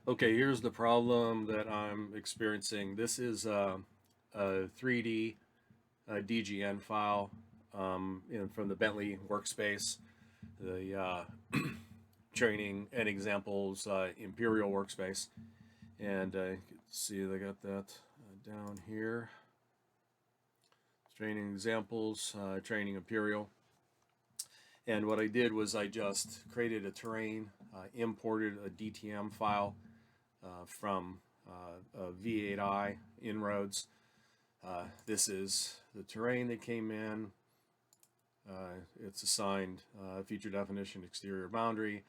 Okay, here's the problem that I'm experiencing. This is a 3D DGN file from the Bentley Workspace, the Training and Examples Imperial Workspace. And you can see they got that down here. Training Examples, Training Imperial. And what I did was I just created a terrain, imported a DTM file from V8i InRoads. This is the terrain that came in. It's assigned feature definition, exterior boundary,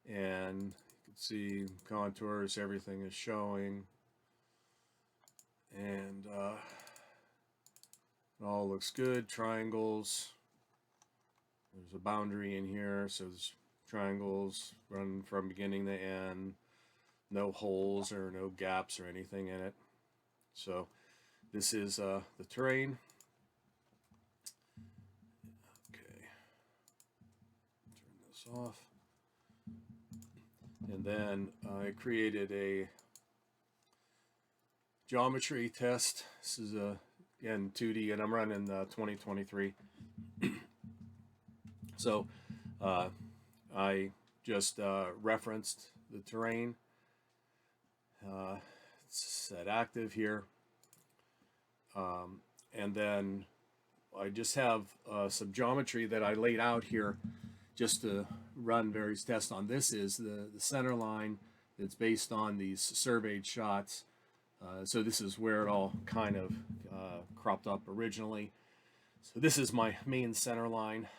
and you can see contours, everything is showing, and it all looks good. Triangles, there's a boundary in here, so there's triangles run from beginning to end, no holes or no gaps or anything in it. So this is the terrain. Okay, turn this off. And then I created a geometry test. This is again 2D, and I'm running 2023. So I just referenced the terrain. It's set active here. And then I just have some geometry that I laid out here just to run various tests on. This is the center line that's based on these surveyed shots. So this is where it all kind of cropped up originally. So this is my main center line.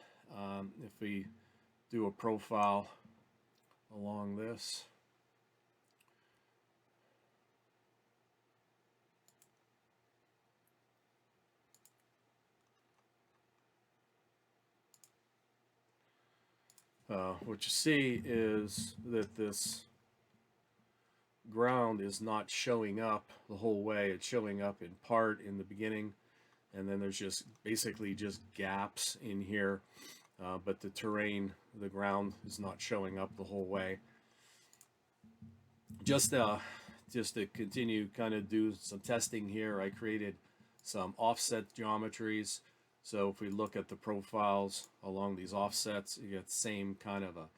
If we do a profile along this, what you see is that this ground is not showing up the whole way. It's showing up in part in the beginning, and then there's just basically just gaps in here, but the terrain, the ground is not showing up the whole way. Just to continue kind of do some testing here, I created some offset geometries. So if we look at the profiles along these offsets, you get the same kind of a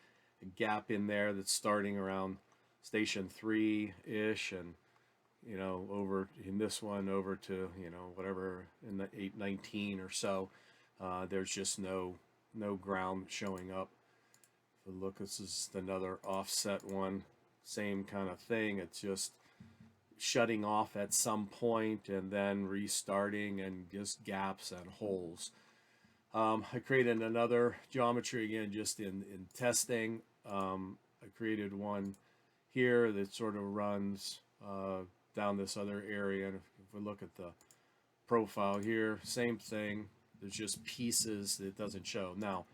gap in there that's starting around station 3-ish, and over in this one over to whatever in the 819 or so. There's just no ground showing up. If we look, this is another offset one, same kind of thing. It's just shutting off at some point and then restarting, and just gaps and holes. I created another geometry again just in testing. I created one here that sort of runs down this other area, and if we look at the profile here, same thing. There's just pieces that doesn't show. Now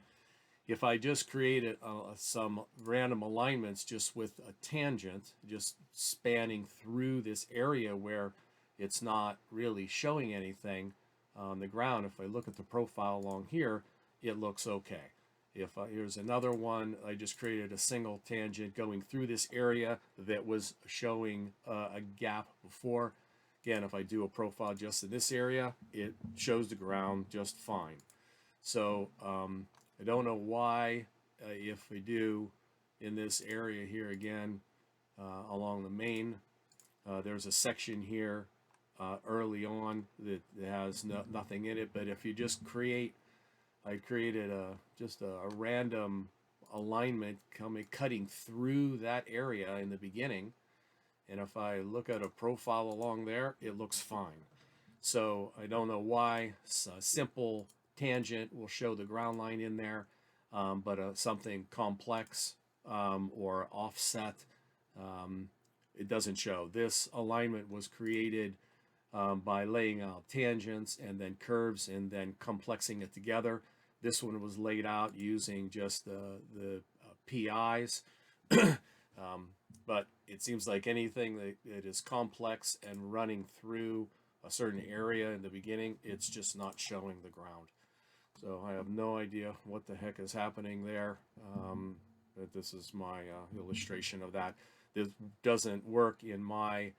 if I just created some random alignments just with a tangent, just spanning through this area where it's not really showing anything on the ground, if I look at the profile along here, it looks okay. Here's another one, I just created a single tangent going through this area that was showing a gap before. Again, if I do a profile just in this area, it shows the ground just fine. So I don't know why, if we do in this area here again, along the main, there's a section here early on that has nothing in it, but if you just I created just a random alignment cutting through that area in the beginning, and if I look at a profile along there, it looks fine. So I don't know why a simple tangent will show the ground line in there, but something complex or offset, it doesn't show. This alignment was created by laying out tangents and then curves and then complexing it together. This one was laid out using just the PIs. But it seems like anything that is complex and running through a certain area in the beginning, it's just not showing the ground. So I have no idea what the heck is happening there, but this is my illustration of that. This doesn't work in my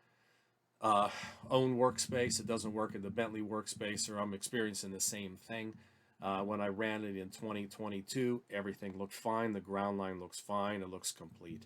own workspace. It doesn't work in the Bentley workspace, or I'm experiencing the same thing. When I ran it in 2022, everything looked fine. The ground line looks fine. It looks complete.